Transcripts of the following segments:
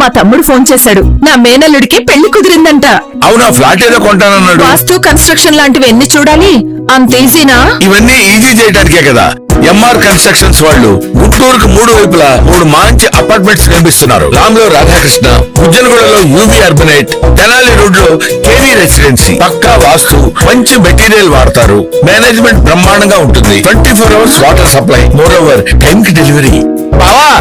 మా తమ్ముడు ఫోన్ చేశాడు. నా మేనల్లుడికి పెళ్లి కుదిరిందంట. అవునా? ఫ్లాట్ ఏదో కొంటానన్నాడు. వాస్తు కన్స్ట్రక్షన్ లాంటివి ఎన్ని చూడాలి? అంత ఈజీనా? ఇవన్నీ ఈజీ చేయడానికే కదా ఎంఆర్ కన్స్ట్రక్షన్స్ వాళ్ళు గుంటూరుకు 3 వైపులా 3 మంచి అపార్ట్మెంట్స్ నిర్మిస్తున్నారు. రామ్లో రాధాకృష్ణ, ఉజ్జనగూడలో యూవీ అర్బనైట్, తెనాలి రోడ్ లో కేవీ రెసిడెన్సీ. పక్కా వాస్తు, మంచి మెటీరియల్ వాడతారు. మేనేజ్మెంట్ బ్రహ్మాండంగా ఉంటుంది. 24 hours water supply, moreover time కి డెలివరీ. బావా,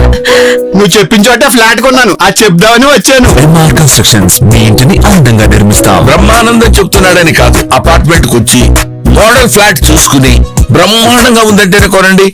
నువ్వు చెప్పిన చోట ఫ్లాట్ కొన్నాను, అది చెప్దామని వచ్చాను. ఎంఆర్ కన్స్ట్రక్షన్స్ మీ ఇంటిని అందంగా నిర్మిస్తాం. బ్రహ్మానందం చెప్తున్నాడని కాదు, అపార్ట్మెంట్ కు వచ్చి మోడల్ ఫ్లాట్ చూసుకుని బ్రహ్మాండంగా ఉందంటేనే కొనండి.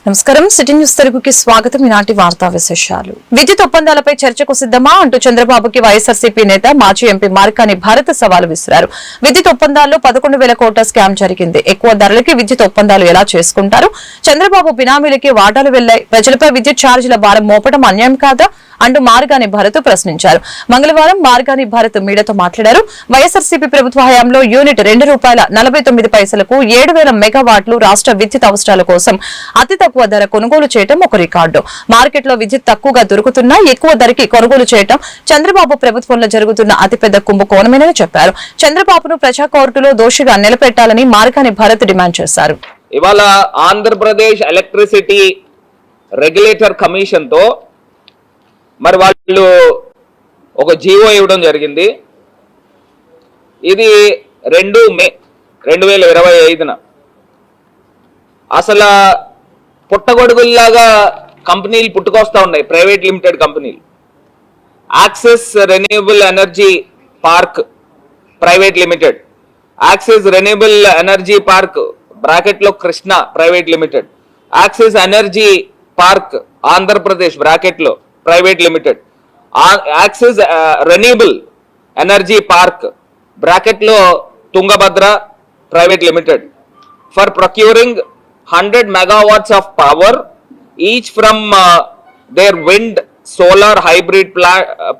నమస్కారం, సిటీ న్యూస్ తెలుగుకి స్వాగతం. ఈనాటి వార్తా విశేషాలు. విద్యుత్ ఒప్పందాలపై చర్చకు సిద్ధమా అంటూ చంద్రబాబుకి వైఎస్ఆర్సీపీ నేత మాజీ ఎంపీ మార్కాని భారత్ సవాలు విసిరారు. విద్యుత్ ఒప్పందాల్లో 11,000 కోట్ల స్కామ్ జరిగింది. ఎక్కువ ధరలకి విద్యుత్ ఒప్పందాలు ఎలా చేసుకుంటారు? చంద్రబాబు బినామీలకి వాటాలు వెళ్లాయి. ప్రజలపై విద్యుత్ ఛార్జీల భారం మోపడం అన్యాయం కాదా అంటూ మార్గాని భరత్ ప్రశ్నించారు. మంగళవారం మార్గాని భరత్ మీడియాతో మాట్లాడారు. వైఎస్ఆర్సీపీ ప్రభుత్వ హయాంలో యూనిట్ ₹2.49కు 7,000 మెగావాట్లు రాష్ట్ర విద్యుత్ అవసరాల కోసం అతి తక్కువ ధర కొనుగోలు చేయడం ఒక రికార్డు. మార్కెట్లో విద్యుత్ తక్కువగా దొరుకుతున్నా ఎక్కువ ధరకి కొనుగోలు చేయడం చంద్రబాబు ప్రభుత్వంలో జరుగుతున్న అతిపెద్ద కుంభకోణమేనని చెప్పారు. చంద్రబాబును ప్రజా కోర్టులో దోషిగా నిలబెట్టాలని మార్గాని భరత్ డిమాండ్ చేశారు. ఇవాళ ఆంధ్రప్రదేశ్ ఎలక్ట్రిసిటీ రెగ్యులేటర్ కమిషన్ తో మరి వాళ్ళు ఒక జీవో ఇవ్వడం జరిగింది. ఇది 2 మే 2025న అసలు పుట్టగొడుగుల్లాగా కంపెనీలు పుట్టుకొస్తా ఉన్నాయి, ప్రైవేట్ లిమిటెడ్ కంపెనీలు. Axis Renewable Energy Park Private Limited, Axis Renewable Energy Park బ్రాకెట్లో Krishna Private Limited, Axis Energy Park Andhra Pradesh బ్రాకెట్లో Private Limited, Axis Renewable Energy Park బ్రాకెట్లో Tungabhadra Private Limited for procuring 100 megawatts of power each from their wind, solar, hybrid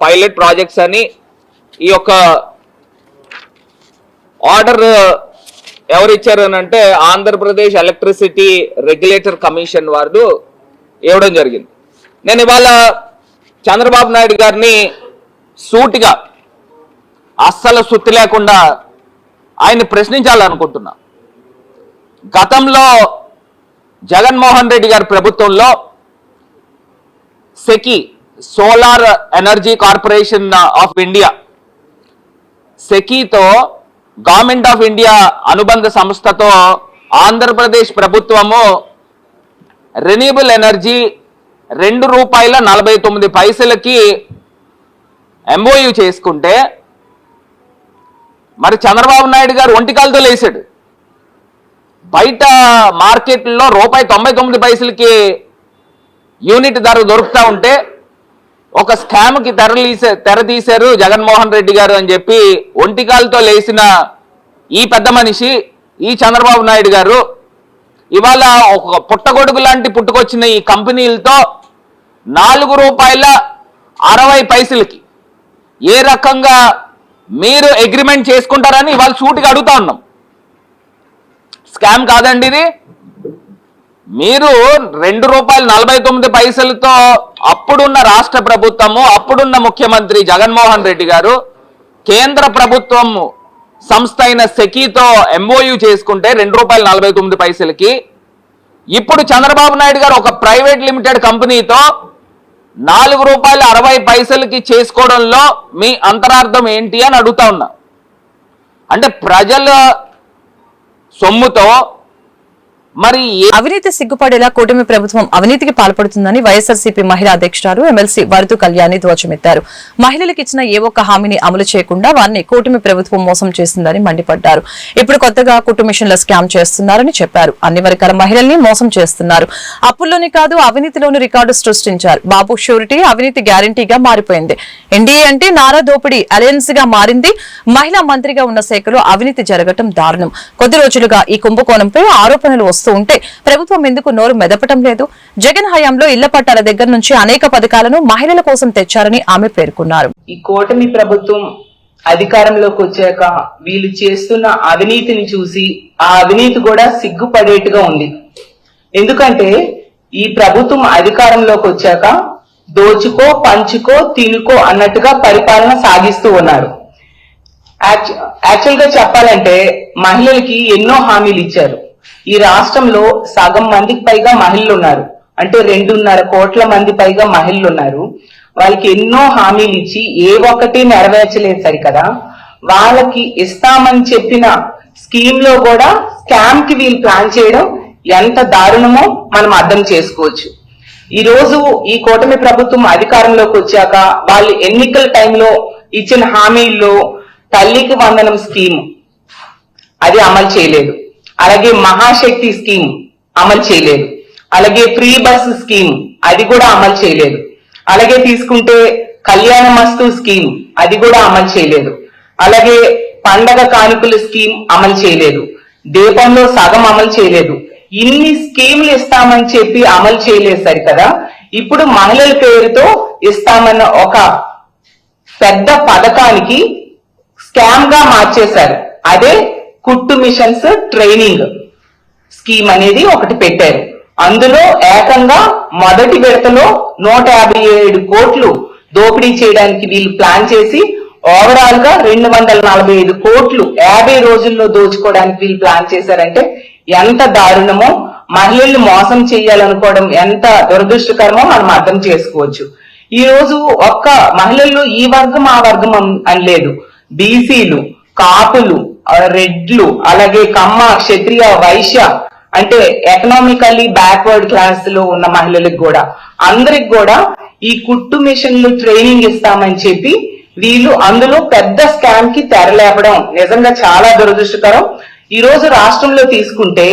pilot projects అని ఈ యొక్క order ఎవరు ఇచ్చారు అని అంటే ఆంధ్రప్రదేశ్ ఎలక్ట్రిసిటీ రెగ్యులేటర్ కమిషన్ వారు ఇవ్వడం జరిగింది. నేను ఇవాళ చంద్రబాబు నాయుడు గారిని సూటిగా అస్సలు సుత్తి లేకుండా ఆయన్ని ప్రశ్నించాలనుకుంటున్నా. గతంలో జగన్మోహన్ రెడ్డి గారి ప్రభుత్వంలో SECI Solar Energy Corporation of India సెకీతో గవర్నమెంట్ ఆఫ్ ఇండియా అనుబంధ సంస్థతో ఆంధ్రప్రదేశ్ ప్రభుత్వము రెన్యూబుల్ ఎనర్జీ ₹2.49కి ఎంఓయూ చేసుకుంటే మరి చంద్రబాబు నాయుడు గారు ఒంటికాలతో లేచాడు. బయట మార్కెట్లో ₹1.99కి యూనిట్ ధర దొరుకుతా ఉంటే ఒక స్కామ్కి తెర తీశారు జగన్మోహన్ రెడ్డి గారు అని చెప్పి ఒంటికాలతో లేచిన ఈ పెద్ద మనిషి ఈ చంద్రబాబు నాయుడు గారు ఇవాళ ఒక పుట్టగొడుగు లాంటి పుట్టుకొచ్చిన ఈ కంపెనీలతో ₹4.60కి ఏ రకంగా మీరు అగ్రిమెంట్ చేసుకుంటారని ఇవాళ సూటిగా అడుగుతా ఉన్నాం. స్కామ్ కాదండి ఇది. మీరు ₹2.49తో అప్పుడున్న రాష్ట్ర ప్రభుత్వము, అప్పుడున్న ముఖ్యమంత్రి జగన్మోహన్ రెడ్డి గారు కేంద్ర ప్రభుత్వం సంస్థ అయిన సెకీతో ఎంఓయూ చేసుకుంటే ₹2.49కి, ఇప్పుడు చంద్రబాబు నాయుడు గారు ఒక ప్రైవేట్ లిమిటెడ్ కంపెనీతో ₹4.60కి చేసుకోవడంలో మీ అంతరార్థం ఏంటి అని అడుగుతా ఉన్నా. అంటే ప్రజల సొమ్ముతో మరి అవినీతి సిగ్గుపడేలా కూటమి ప్రభుత్వం అవినీతికి పాల్పడుతుందని వైఎస్ఆర్సీపీ మహిళా అధ్యక్షురాలు ఎమ్మెల్సీ వరదు కళ్యాణి ధ్వజమెత్తారు. మహిళలకు ఇచ్చిన ఏ ఒక్క హామీని అమలు చేయకుండా వారిని కూటమి ప్రభుత్వం మోసం చేసిందని మండిపడ్డారు. ఇప్పుడు కొత్తగా కుటుంబిషన్ల స్కామ్ చేస్తున్నారని చెప్పారు. అన్ని వర్గాల మహిళల్ని మోసం చేస్తున్నారు. అప్పుల్లోని కాదు అవినీతిలోని రికార్డు సృష్టించారు. బాబు షూరిటీ అవినీతి గ్యారంటీగా మారిపోయింది. ఎన్డీఏ అంటే నారా దోపిడీ అలయన్స్ గా మారింది. మహిళా మంత్రిగా ఉన్న శాఖలో అవినీతి జరగటం దారుణం. కొద్ది రోజులుగా ఈ కుంభకోణంపై ఆరోపణలు వస్తూ చేస్తూ ఉంటే ప్రభుత్వం ఎందుకు నోరు మెదపటం లేదు? జగన్ హయాంలో ఇళ్ల పట్టాల దగ్గర నుంచి అనేక పథకాలను మహిళల కోసం తెచ్చారని ఆమె పేర్కొన్నారు. ఈ కూటమి ప్రభుత్వం అధికారంలోకి వచ్చాక వీళ్ళు చేస్తున్న అవినీతిని చూసి ఆ అవినీతి కూడా సిగ్గుపడేట్టుగా ఉంది. ఎందుకంటే ఈ ప్రభుత్వం అధికారంలోకి వచ్చాక దోచుకో, పంచుకో, తినుకో అన్నట్టుగా పరిపాలన సాగిస్తూ ఉన్నారు. యాక్చువల్ గా చెప్పాలంటే మహిళలకి ఎన్నో హామీలు ఇచ్చారు. ఈ రాష్ట్రంలో సగం మందికి పైగా మహిళలు ఉన్నారు, అంటే 2.5 కోట్ల మంది పైగా మహిళలు ఉన్నారు. వాళ్ళకి ఎన్నో హామీలు ఇచ్చి ఏ ఒక్కటి నెరవేర్చలేదు సరికదా. వాళ్ళకి ఇస్తామని చెప్పిన స్కీమ్ లో కూడా స్కామ్ కి వీళ్ళు ప్లాన్ చేయడం ఎంత దారుణమో మనం అర్థం చేసుకోవచ్చు. ఈ రోజు ఈ కూటమి ప్రభుత్వం అధికారంలోకి వచ్చాక వాళ్ళు ఎన్నికల టైంలో ఇచ్చిన హామీల్లో తల్లికి వందనం స్కీమ్ అది అమలు చేయలేదు, అలాగే మహాశక్తి స్కీమ్ అమలు చేయలేదు, అలాగే ఫ్రీ బస్ స్కీమ్ అది కూడా అమలు చేయలేదు, అలాగే తీసుకుంటే కళ్యాణ మస్తు స్కీమ్ అది కూడా అమలు చేయలేదు, అలాగే పండగ కానుకల స్కీమ్ అమలు చేయలేదు, దీపంలో సగం అమలు చేయలేదు. ఇన్ని స్కీములు ఇస్తామని చెప్పి అమలు చేయలేదు సరికదా. ఇప్పుడు మహిళల పేరుతో ఇస్తామన్న ఒక పెద్ద పథకానికి స్కామ్ గా మార్చేశారు. అదే కుట్టు మిషన్స్ ట్రైనింగ్ స్కీమ్ అనేది ఒకటి పెట్టారు. అందులో ఏకంగా మొదటి విడతలో 157 కోట్లు దోపిడీ చేయడానికి వీళ్ళు ప్లాన్ చేసి ఓవరాల్ గా 245 కోట్లు 50 రోజుల్లో దోచుకోవడానికి వీళ్ళు ప్లాన్ చేశారంటే ఎంత దారుణమో, మహిళల్ని మోసం చేయాలనుకోవడం ఎంత దురదృష్టకరమో మనం అర్థం చేసుకోవచ్చు. ఈ రోజు ఒక్క మహిళల్లో ఈ వర్గం ఆ వర్గం అని లేదు, బీసీలు, కాపులు, రెడ్లు, అలాగే కమ్మ, క్షత్రియ, వైశ్య అంటే ఎకనామికల్లీ బ్యాక్వర్డ్ క్లాస్ లో ఉన్న మహిళలకు కూడా అందరికి కూడా ఈ కుట్టు మిషన్లు ట్రైనింగ్ ఇస్తామని చెప్పి వీళ్ళు అందులో పెద్ద స్కామ్ కి తెరలేపడం నిజంగా చాలా దురదృష్టకరం. ఈ రోజు రాష్ట్రంలో తీసుకుంటే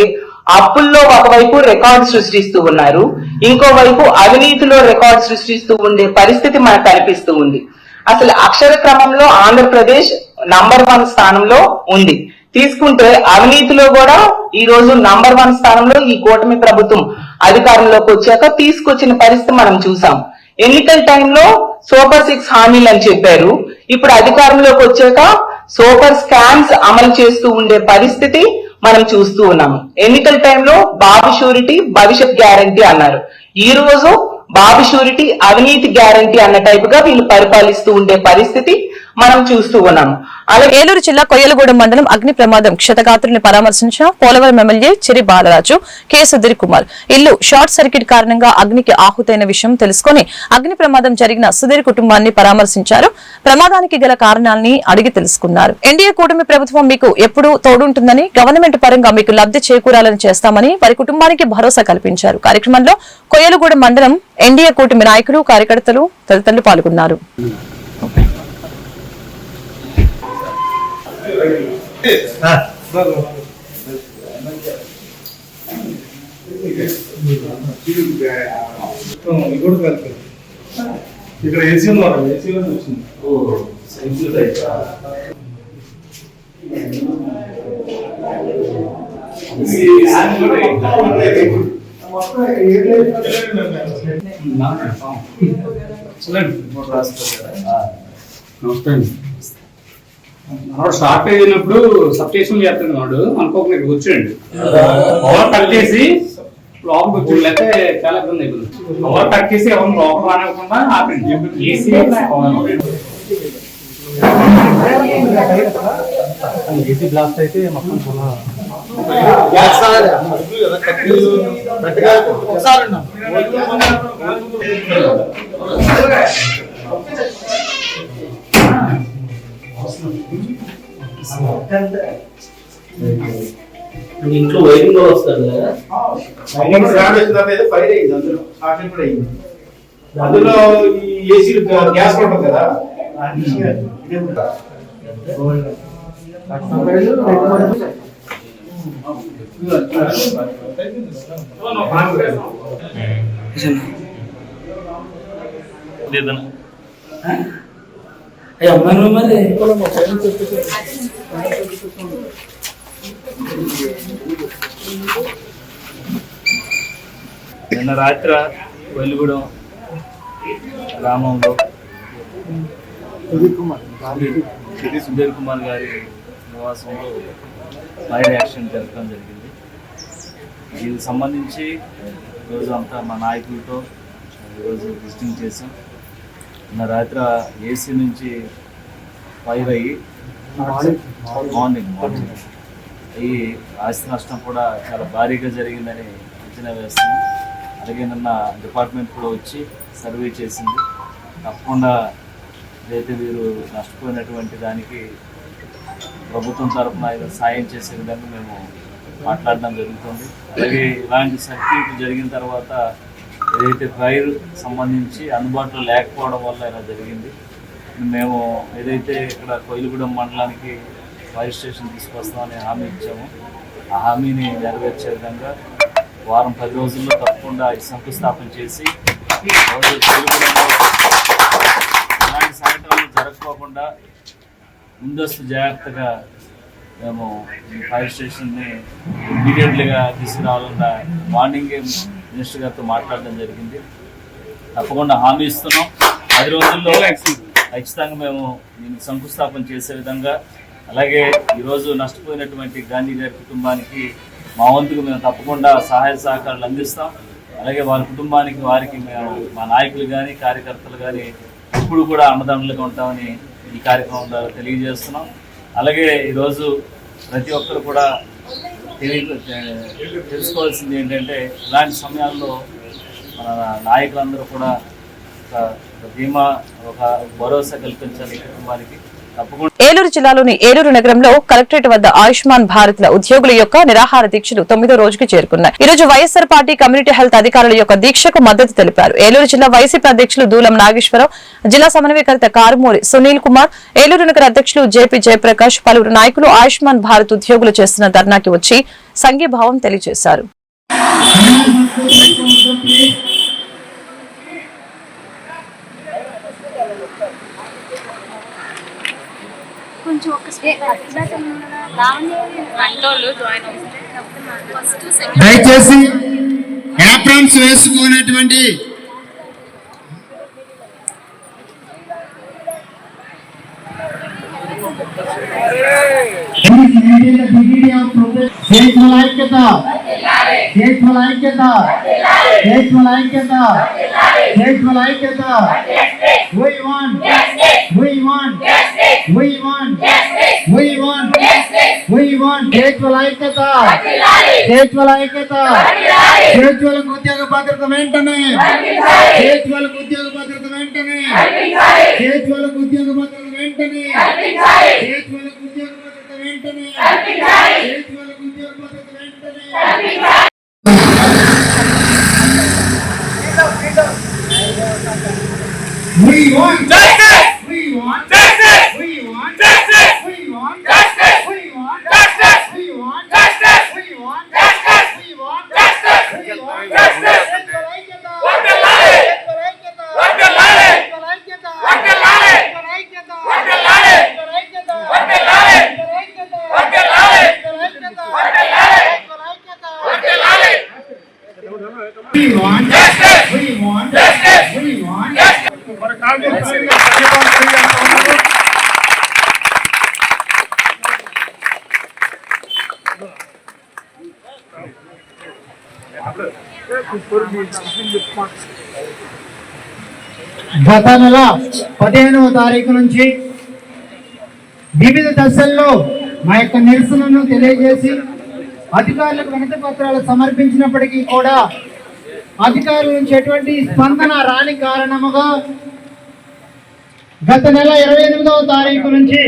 అప్పుల్లో ఒకవైపు రికార్డు సృష్టిస్తూ ఉన్నారు, ఇంకోవైపు అవినీతిలో రికార్డు సృష్టిస్తూ ఉండే పరిస్థితి మనకు కనిపిస్తూ ఉంది. అసలు అక్షర క్రమంలో ఆంధ్రప్రదేశ్ నంబర్ 1 స్థానంలో ఉంది. తీసుకుంటే అవినీతిలో కూడా ఈ రోజు నంబర్ 1 స్థానంలో ఈ కూటమి ప్రభుత్వం అధికారంలోకి వచ్చాక తీసుకొచ్చిన పరిస్థితి మనం చూసాం. ఎన్నికల టైంలో సూపర్ 6 హామీలు అని చెప్పారు, ఇప్పుడు అధికారంలోకి వచ్చాక సూపర్ స్కామ్స్ అమలు చేస్తూ ఉండే పరిస్థితి మనం చూస్తూ ఉన్నాము. ఎన్నికల టైంలో బాబు షూరిటీ భవిష్యత్ గ్యారంటీ అన్నారు, ఈ రోజు బాబు షూరిటీ అవినీతి గ్యారంటీ అన్న టైప్ గా వీళ్ళు పరిపాలిస్తూ ఉండే పరిస్థితి మనం చూస్తూ ఉన్నాము. అలాగే ఏలూరు జిల్లా కొయ్యలగూడెం మండలం అగ్ని ప్రమాదం క్షతగాత్రుల్ని పరామర్శించిన పోలవరం ఎమ్మెల్యే చిరి బాలరాజు, కె సుధీర్ కుమార్ ఇల్లు షార్ట్ సర్క్యూట్ కారణంగా అగ్నికి ఆహుతైన విషయం తెలుసుకుని అగ్ని ప్రమాదం జరిగిన సుధీర్ కుటుంబాన్ని పరామర్శించారు. ప్రమాదానికి గల కారణాలని అడిగి తెలుసుకున్నారు. ఎన్డీఏ కూటమి ప్రభుత్వం మీకు ఎప్పుడూ తోడుంటుందని, గవర్నమెంట్ పరంగా మీకు లబ్ధి చేకూరాలని చేస్తామని వారి కుటుంబానికి భరోసా కల్పించారు. కార్యక్రమంలో కొయ్యలగూడెం మండలం ఎన్డీఏ కూటమి నాయకులు, కార్యకర్తలు తదితరులు పాల్గొన్నారు. ఇక్కడ ఏసీ ఉన్నారు, ఏసీలో వచ్చింది. నమస్తే అండి. మనోడు షార్ట్ అయినప్పుడు సబ్ స్టేషన్ చేస్తాడు, వాడు అనుకోకుండా ఇక్కడికి వచ్చాడు. పవర్ కట్ చేసి లోపలికి వచ్చాడు, లేకపోతే చాలా ఇబ్బంది అయిపోయింది. పవర్ కట్ చేసి ఎవరు లోపల రానివ్వకుండా ఆపండి. ఏసీ బ్లాస్ట్ అయితే మొత్తం ఇంట్లో వైరింగ్ కూడా వస్తుంది కదా, ఫైర్ అయింది. అందులో షార్ట్ కూడా అయింది. అందులో ఈ ఏసీ గ్యాస్ ఉంటుంది కదా, అమ్మాయి మరి నిన్న రాత్రి వెలుగుడం గ్రామంలో సుధీర్ కుమార్ గారి నివాసంలో ఫైర్ యాక్సిడెంట్ జరగడం జరిగింది. దీనికి సంబంధించి ఈరోజు అంతా మా నాయకులతో ఈరోజు విజిటింగ్ చేసాం. నిన్న రాత్రి ఏసీ నుంచి ఫైర్ అయ్యి మార్నింగ్ ఈ ఆస్తి నష్టం కూడా చాలా భారీగా జరిగిందని అంచనా వేస్తున్నాం. అలాగే నిన్న డిపార్ట్మెంట్ కూడా వచ్చి సర్వే చేసింది. తప్పకుండా ఏదైతే వీరు నష్టపోయినటువంటి దానికి ప్రభుత్వం తరఫున సాయం చేసే విధంగా మేము మాట్లాడడం జరుగుతుంది. అలాగే ఇలాంటి సర్క్యూట్ జరిగిన తర్వాత ఏదైతే ఫైర్ సంబంధించి అందుబాటులో లేకపోవడం వల్ల ఇలా జరిగింది. మేము ఏదైతే ఇక్కడ కోయిలగూడెం మండలానికి ఫైర్ స్టేషన్ తీసుకొస్తామని హామీ ఇచ్చాము. ఆ హామీని నెరవేర్చే విధంగా వారం 10 రోజుల్లో తప్పకుండా ఈ శంకుస్థాపన చేసి కోయిలగూడెంలో ఇలాంటి సంఘటనలు జరగకోకుండా ముందస్తు జాగ్రత్తగా మేము ఈ ఫైర్ స్టేషన్ని ఇమీడియట్లీగా తీసుకురావాలన్న మార్నింగే మినిస్టర్ గారితో మాట్లాడడం జరిగింది. తప్పకుండా హామీ ఇస్తున్నాం. 10 రోజుల్లో ఖచ్చితంగా మేము దీనికి శంకుస్థాపన చేసే విధంగా, అలాగే ఈరోజు నష్టపోయినటువంటి గాంధీ గారి కుటుంబానికి మా వంతుకు మేము తప్పకుండా సహాయ సహకారాలు అందిస్తాం. అలాగే వారి కుటుంబానికి వారికి మేము మా నాయకులు కానీ కార్యకర్తలు కానీ ఇప్పుడు కూడా అన్నదండలుగా ఉంటామని ఈ కార్యక్రమం ద్వారా తెలియజేస్తున్నాం. అలాగే ఈరోజు ప్రతి ఒక్కరు కూడా తెలుసుకోవాల్సింది ఏంటంటే, ఇలాంటి సమయాల్లో మన నాయకులందరూ కూడా ఒక ధీమా, ఒక భరోసా కల్పించాలి ఈ కుటుంబానికి. ఏలూరు జిల్లాలోని ఏలూరు నగరంలో కలెక్టరేట్ వద్ద ఆయుష్మాన్ భారత్ ఉద్యోగుల యొక్క నిరాహార దీక్షలు 9వ రోజుకి చేరుకున్నాయి. ఈ రోజు వైఎస్ఆర్ పార్టీ కమ్యూనిటీ హెల్త్ అధికారుల యొక్క దీక్షకు మద్దతు తెలిపారు. ఏలూరు జిల్లా వైసీపీ అధ్యక్షులు దూలం నాగేశ్వరరావు, జిల్లా సమన్వయకర్త కారుమూరి సునీల్ కుమార్, ఏలూరు నగర అధ్యక్షులు జేపీ జయప్రకాష్, పలువురు నాయకులు ఆయుష్మాన్ భారత్ ఉద్యోగులు చేస్తున్న ధర్నాకి వచ్చి సంఘీభావం తెలియజేశారు. దయచేసి యాప్రాన్స్ వేసుకునేటువంటి ఉద్యోగ భద్రత వెంటనే, ఉద్యోగ భద్రత వెంటనే, ఉద్యోగ భద్రత వెంటనే, ఉద్యోగ భద్రత వెంటనే, ఉద్యోగ భద్రత వెంటనే. We want justice. We want justice. We want justice. We want justice. We want justice. We want justice. We want justice. We want justice. We want justice. వందలాలే వందలాలే వందలాలే వందలాలే వందలాలే వందలాలే వందలాలే. We want justice. We want justice. We want justice. గత నెల 15వ తారీఖు నుంచి వివిధ దశల్లో మా యొక్క నిరసనను తెలియజేసి అధికారులకు వినతి పత్రాలు సమర్పించినప్పటికీ కూడా అధికారుల నుంచి ఎటువంటి స్పందన రాని కారణముగా గత నెల 28వ తారీఖు నుంచి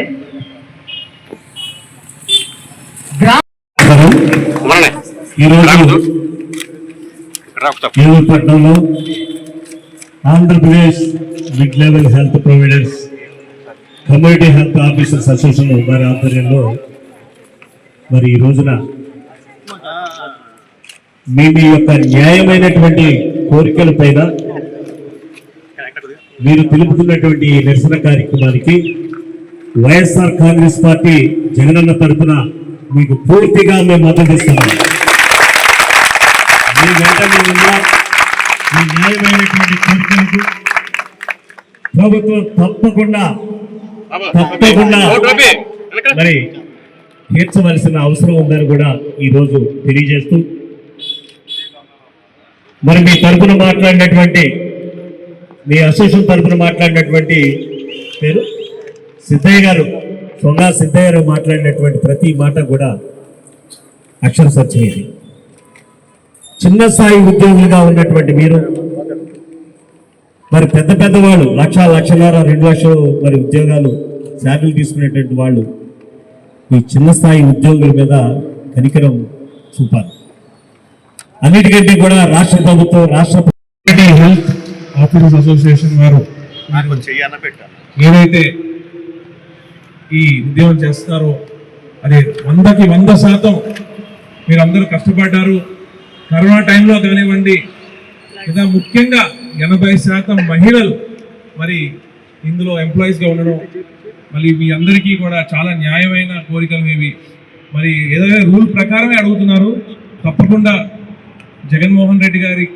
పట్టణంలో Andhra Pradesh mid level health providers community health officers association వారి ఆధ్వర్యంలో మరి ఈ రోజున మీ యొక్క న్యాయమైనటువంటి కోరికల పైన మీరు తెలుపుతున్నటువంటి నిరసన కార్యక్రమానికి వైఎస్ఆర్ కాంగ్రెస్ పార్టీ జగనన్న తరఫున మీకు పూర్తిగా మేము మద్దతు ఇస్తున్నాం. మీ వెంట ఈ న్యాయమైనటువంటి కోరికలకు ప్రభుత్వం తప్పకుండా మరి తీర్చవలసిన అవసరం ఉందని కూడా ఈరోజు తెలియజేస్తూ, మరి మీ తరఫున మాట్లాడినటువంటి, మీ అసోసియేషన్ తరఫున మాట్లాడినటువంటి పేరు సిద్ధయ్య గారు, సొంగా సిద్ధయ్య గారు మాట్లాడినటువంటి ప్రతి మాట కూడా అక్షర సత్యం. ఇది చిన్న స్థాయి ఉద్యోగులుగా ఉన్నటువంటి మీరు, మరి పెద్ద పెద్ద వాళ్ళు 1,00,000, 1,50,000, 2 లక్షలు మరి ఉద్యోగాలు శాలరీలు తీసుకునేటువంటి వాళ్ళు ఈ చిన్న స్థాయి ఉద్యోగుల మీద కనికరం చూపాలి. అన్నిటికంటే కూడా రాష్ట్ర ప్రభుత్వం, రాష్ట్ర హెల్త్ ఆఫీసర్స్ అసోసియేషన్ వారు ఏదైతే ఈ ఉద్యోగం చేస్తారో అది 100కి 100% మీరందరూ కష్టపడ్డారు. కరోనా టైంలో కానివ్వండి, ఇంకా ముఖ్యంగా 80% మహిళలు మరి ఇందులో ఎంప్లాయీస్గా ఉండడం, మళ్ళీ మీ అందరికీ కూడా చాలా న్యాయమైన కోరికలు ఇవి. మరి ఏదైనా రూల్ ప్రకారమే అడుగుతున్నారు. తప్పకుండా జగన్మోహన్ రెడ్డి గారి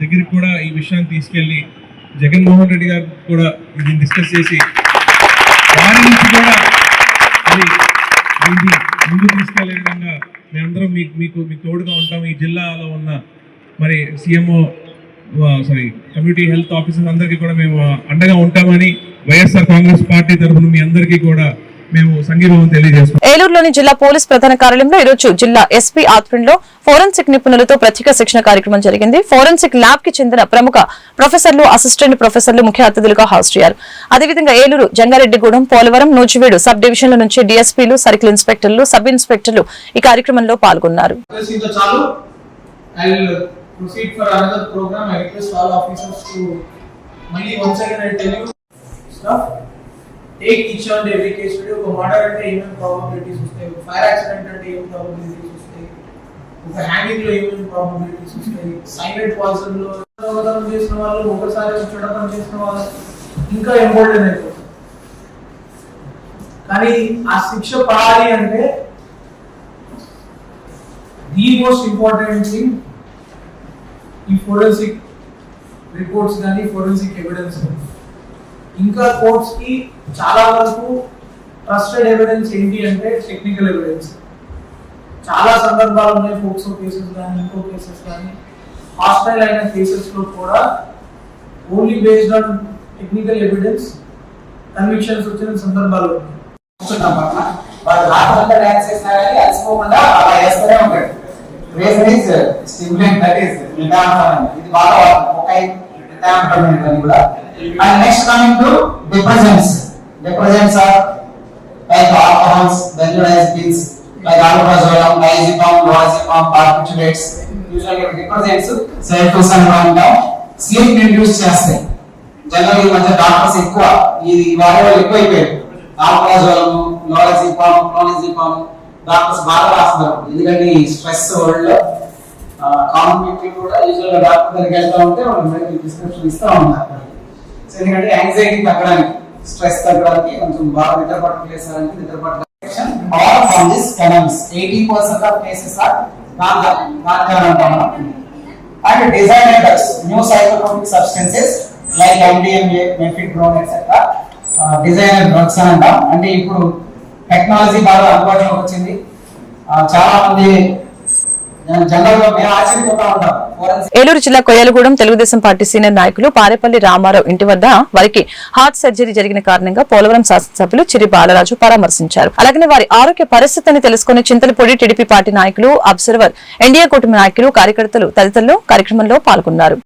దగ్గరికి కూడా ఈ విషయాన్ని తీసుకెళ్ళి జగన్మోహన్ రెడ్డి గారు కూడా ఇది డిస్కస్ చేసి వారి నుంచి కూడా మరి దీన్ని ముందుకు తీసుకెళ్లే విధంగా మేమందరం మీకు తోడుగా ఉంటాం. ఈ జిల్లాలో ఉన్న మరి సీఎంఓ కమ్యూనిటీ హెల్త్ ఆఫీసర్స్ అందరికీ కూడా మేము అండగా ఉంటామని వైఎస్ఆర్ కాంగ్రెస్ పార్టీ తరఫున మీ అందరికీ కూడా మేము సంఘీభావం తెలియజేస్తాం. ఏలూరులోని జిల్లా పోలీస్ ప్రధాన కార్యాలయంలో ఈరోజు జిల్లా ఎస్పీ ఆధ్వర్యంలో ఫోరెన్సిక్ నిపుణులతో ప్రత్యేక శిక్షణ కార్యక్రమం జరిగింది. ఫోరెన్సిక్ ల్యాబ్ కి చెందిన ప్రముఖ ప్రొఫెసర్లు, అసిస్టెంట్ ప్రొఫెసర్లు ముఖ్య అతిథులుగా హాజరయ్యారు. అదేవిధంగా ఏలూరు, జంగారెడ్డిగూడెం, పోలవరం, నూజివీడు సబ్ డివిజన్ల నుంచి డీఎస్పీలు, సర్కిల్ ఇన్స్పెక్టర్లు, సబ్ ఇన్స్పెక్టర్లు ఈ కార్యక్రమంలో పాల్గొన్నారు. Proceed for another program. I request all officers to once again I tell you stuff. Take each and every case video. ఒక మర్డర్ అంటే ఏమేమి ప్రాబబిలిటీస్ వస్తాయి, ఒక ఫైర్ యాక్సిడెంట్ అంటే ఏమేమి ప్రాబబిలిటీస్ వస్తాయి, ఒక హ్యాంగింగ్ లో ఏమేమి ప్రాబబిలిటీస్ వస్తాయి, సైలెంట్ పాయిజన్ లో దొంగతనం చేసిన వాళ్ళు, ఒకసారి చెడతనం చేసిన వాళ్ళు ఇంకా ఇంపార్టెంట్ అయిపోతుంది. కానీ ఆ శిక్ష పడాలి అంటే ది మోస్ట్ ఇంపార్టెంట్ థింగ్ ఈ ఫోరెన్సిక్ రిపోర్ట్స్ కానీ ఫోరెన్సిక్ ఎవిడెన్స్. ఇంకా కోర్ట్స్ కి చాలా వరకు ట్రస్టెడ్ ఎవిడెన్స్ ఏంటి అంటే టెక్నికల్ ఎవిడెన్స్. చాలా సందర్భాలు ఉన్నాయి, ఫోక్సో కేసెస్ కానీ ఇంకో కేసెస్ కానీ హాస్టైల్ అయిన కేసెస్ లో కూడా only based on technical evidence convictions వచ్చిన సందర్భాలు ఉన్నాయి. Reason is stimulant, that is methamphetamine. This is all cocaine, methamphetamine kuda. And next coming to depressants. Depressants are like alcohols, benzodiazepines, like alprazolam, diazepam, lorazepam, barbiturates. Usually depressants serotonin అంటాం, sleep induce చేస్తాయి. General ఈ మధ్య doctors ఎక్కువ ఈ వాడే ఎక్కువైపోయారు. alprazolam, lorazepam, clonazepam doctors బాగా రాస్తున్నారు. ఎందుకంటే ఈ స్ట్రెస్ వరల్డ్ లో కామన్ పీపుల్ కూడా యూజువల్ గా డాక్టర్ దగ్గరికి వెళ్తా ఉంటే వాళ్ళు మెడికల్ ప్రిస్క్రిప్షన్ ఇస్తూ ఉంటారు. సో ఎందుకంటే యాంగ్జైటీ తగ్గడానికి, స్ట్రెస్ తగ్గడానికి, కొంచెం బాగా నిద్రపట్టడం చేస్తారంటే నిద్రపట్టడం. All from this cannabis 80% of cases are non-canonical. And designer drugs, new psychotropic substances like MDMA, methadone, etc. Designer drugs అంటాం. అంటే ఇప్పుడు టెక్నాలజీ బాగా అందుబాటులోకి వచ్చింది. చాలా మంది జనరల్గా మేము ఆశ్చర్యపోతా ఉంటాం. ఏలూరు జిల్లా కొయ్యలగూడెం తెలుగుదేశం పార్టీ సీనియర్ నాయకులు పారేపల్లి రామారావు ఇంటి వద్ద వారికి హార్ట్ సర్జరీ జరిగిన కారణంగా పోలవరం శాసనసభ్యులు చిరి బాలరాజు పరామర్శించారు. అలాగే వారి ఆరోగ్య పరిస్థితిని తెలుసుకుని చింతలపూడి టీడీపీ పార్టీ నాయకులు, అబ్జర్వర్, ఎన్డీఏ కూటమి నాయకులు, కార్యకర్తలు తదితరులు కార్యక్రమంలో పాల్గొన్నారు.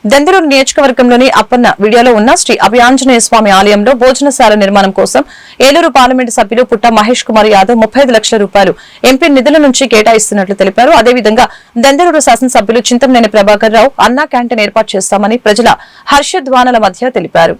దెందులూరు నియోజకవర్గంలోని అప్పన్న వీడియోలో ఉన్న శ్రీ అభయాంజనేయ స్వామి ఆలయంలో భోజనశాల నిర్మాణం కోసం ఏలూరు పార్లమెంటు సభ్యులు పుట్ట మహేష్ కుమార్ యాదవ్ 35 లక్షల రూపాయలు ఎంపీ నిధుల నుంచి కేటాయిస్తున్నట్లు తెలిపారు. అదేవిధంగా దెందులూరు శాసనసభ్యులు చింతమనేని ప్రభాకర్ రావు అన్నా క్యాంటీన్ ఏర్పాటు చేస్తామని ప్రజల హర్షధ్వానాల మధ్య తెలిపారు.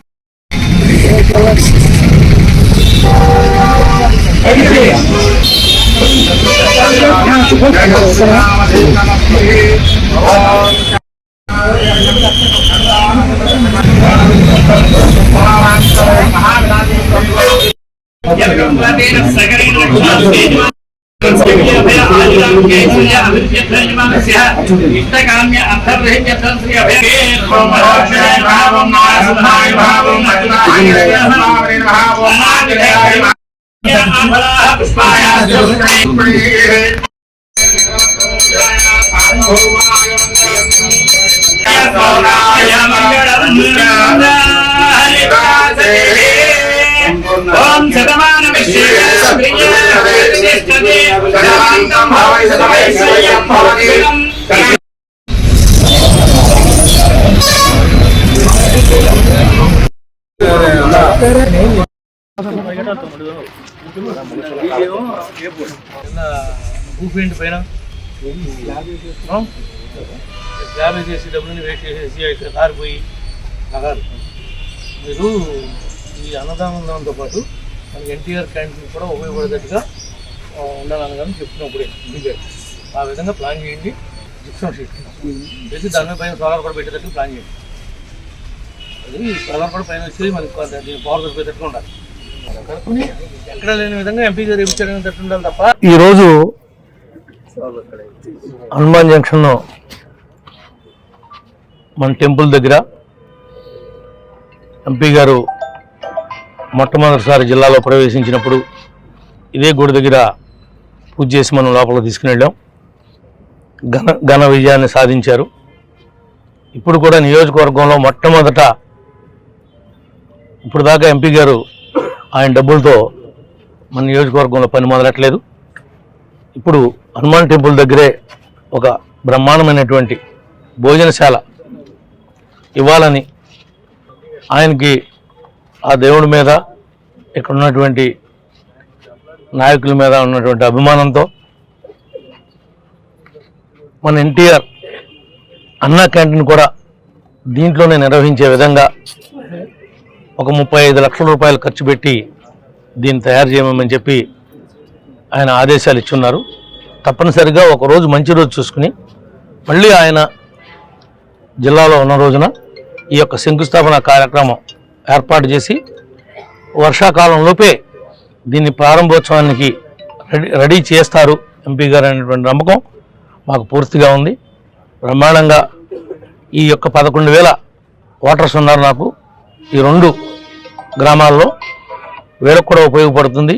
భూపేంటి పైన స్లాబ్ వేసేసి డబ్బులని వేస్ట్ చేసేసి ఇక్కడ కారిపోయి నగారు. మీరు ఈ అన్నదానంతో పాటు మనకి ఎన్టీఆర్ క్యాంటీన్ కూడా ఉపయోగపడేటట్టుగా ఉండాలని కానీ చెప్తున్నప్పుడే మీకు ఆ విధంగా ప్లాన్ చేయండి. జిప్సం షీట్ వేసి దాని పైన సోలార్ కూడా పెట్టేటట్టు ప్లాన్ చేయండి. అది సోలార్ కూడా పైన వచ్చేది మనకి దీన్ని పవర్ సరిపోయేటట్టుగా ఉండాలి. కనుక్కుని ఎక్కడ లేని విధంగా ఎంపీ గారు ఇప్పించడానికి ఉండాలి తప్ప. ఈరోజు హనుమాన్ జంక్షన్ మన టెంపుల్ దగ్గర ఎంపీ గారు మొట్టమొదటిసారి జిల్లాలో ప్రవేశించినప్పుడు ఇదే గుడి దగ్గర పూజ చేసి మనం లోపలికి తీసుకుని వెళ్ళాం. ఘన విజయాన్ని సాధించారు. ఇప్పుడు కూడా నియోజకవర్గంలో మొట్టమొదట ఇప్పుడు దాకా ఎంపీ గారు ఆయన డబ్బులతో మన నియోజకవర్గంలో పని మొదలట్లేదు. ఇప్పుడు హనుమాన్ టెంపుల్ దగ్గరే ఒక బ్రహ్మాండమైనటువంటి భోజనశాల ఇవ్వాలని ఆయనకి ఆ దేవుడి మీద ఇక్కడ ఉన్నటువంటి నాయకుల మీద ఉన్నటువంటి అభిమానంతో మన ఎన్టీఆర్ అన్నా క్యాంటీన్ కూడా దీంట్లోనే నిర్వహించే విధంగా ఒక 35 లక్షల రూపాయలు ఖర్చు పెట్టి దీన్ని తయారు చేయమని చెప్పి ఆయన ఆదేశాలు ఇచ్చున్నారు. తప్పనిసరిగా ఒకరోజు మంచి రోజు చూసుకుని మళ్ళీ ఆయన జిల్లాలో ఉన్న రోజున ఈ యొక్క శంకుస్థాపన కార్యక్రమం ఏర్పాటు చేసి వర్షాకాలంలోపే దీన్ని ప్రారంభోత్సవానికి రెడీ చేస్తారు ఎంపీ గారు అనేటువంటి నమ్మకం మాకు పూర్తిగా ఉంది. బ్రహ్మాండంగా ఈ యొక్క 11,000 ఓటర్స్ ఉన్నారు నాకు ఈ 2 గ్రామాల్లో. వీళ్ళకు కూడా ఉపయోగపడుతుంది.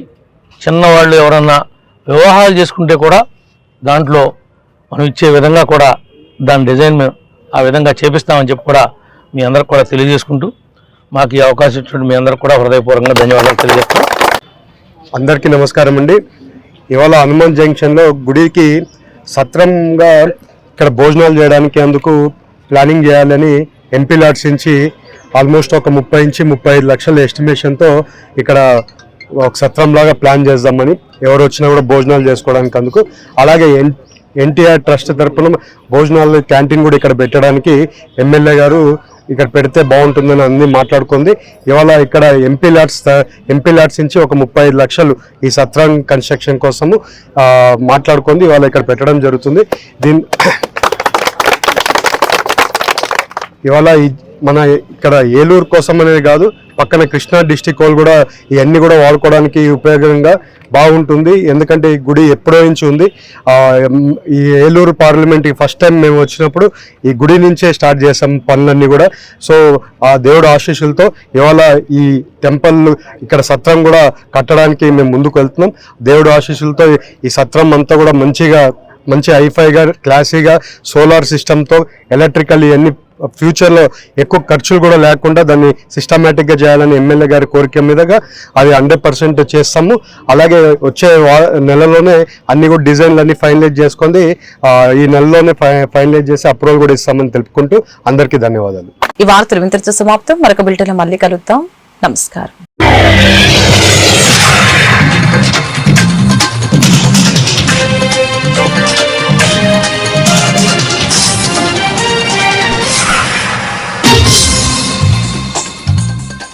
చిన్నవాళ్ళు ఎవరన్నా వివాహాలు చేసుకుంటే కూడా దాంట్లో మనం ఇచ్చే విధంగా కూడా దాని డిజైన్ ఆ విధంగా చేపిస్తామని చెప్పి కూడా మీ అందరికి కూడా తెలియజేసుకుంటూ మాకు ఈ అవకాశం ఇచ్చినట్టు మీ అందరికి కూడా హృదయపూర్వకంగా ధన్యవాదాలు తెలియజేస్తాం. అందరికీ నమస్కారం అండి. ఇవాళ హనుమాన్ జంక్షన్లో గుడికి సత్రంగా ఇక్కడ భోజనాలు చేయడానికి అందుకు ప్లానింగ్ చేయాలని ఎంపీ లాడ్స్ నుంచి ఆల్మోస్ట్ ఒక 30 నుంచి 35 లక్షల ఎస్టిమేషన్తో ఇక్కడ ఒక సత్రంలాగా ప్లాన్ చేద్దామని ఎవరు వచ్చినా కూడా భోజనాలు చేసుకోవడానికి అందుకు. అలాగే ఎన్టీఆర్ ట్రస్ట్ తరఫున భోజనాలు క్యాంటీన్ కూడా ఇక్కడ పెట్టడానికి ఎమ్మెల్యే గారు ఇక్కడ పెడితే బాగుంటుందని అన్ని మాట్లాడుకుంది. ఇవాళ ఇక్కడ ఎంపీ ల్యాడ్స్ నుంచి ఒక 35 లక్షలు ఈ సత్రం కన్స్ట్రక్షన్ కోసము మాట్లాడుకుంది. ఇవాళ ఇక్కడ పెట్టడం జరుగుతుంది. ఇవాళ మన ఇక్కడ ఏలూరు కోసం అనేది కాదు, పక్కన కృష్ణా డిస్టిక్ వాళ్ళు కూడా ఇవన్నీ కూడా వాడుకోవడానికి ఉపయోగంగా బాగుంటుంది. ఎందుకంటే ఈ గుడి ఎప్పుడో నుంచి ఉంది. ఈ ఏలూరు పార్లమెంట్కి ఫస్ట్ టైం మేము వచ్చినప్పుడు ఈ గుడి నుంచే స్టార్ట్ చేసాం పనులన్నీ కూడా. సో ఆ దేవుడు ఆశీస్సులతో ఇవాళ ఈ టెంపుల్ ఇక్కడ సత్రం కూడా కట్టడానికి మేము ముందుకు వెళ్తున్నాం. దేవుడు ఆశీస్సులతో ఈ సత్రం అంతా కూడా మంచి హైఫైగా క్లాసీగా సోలార్ సిస్టంతో ఎలక్ట్రికల్ ఇవన్నీ ఫ్యూచర్లో ఎక్కువ ఖర్చులు కూడా లేకుండా దాన్ని సిస్టమేటిక్గా చేయాలని ఎమ్మెల్యే గారి కోరిక మీదుగా అది 100% చేస్తాము. అలాగే వచ్చే నెలలోనే అన్ని కూడా డిజైన్లు అన్ని ఫైనలైజ్ చేసుకొని ఈ నెలలోనే ఫైనలైజ్ చేసి అప్రూవల్ కూడా ఇస్తామని తెలుపుకుంటూ అందరికీ ధన్యవాదాలు. ఈ వార్తలు ఇంతటితో సమాప్తం. మరొక బులెటిన్లో మళ్ళీ కలుద్దాం. నమస్కారం.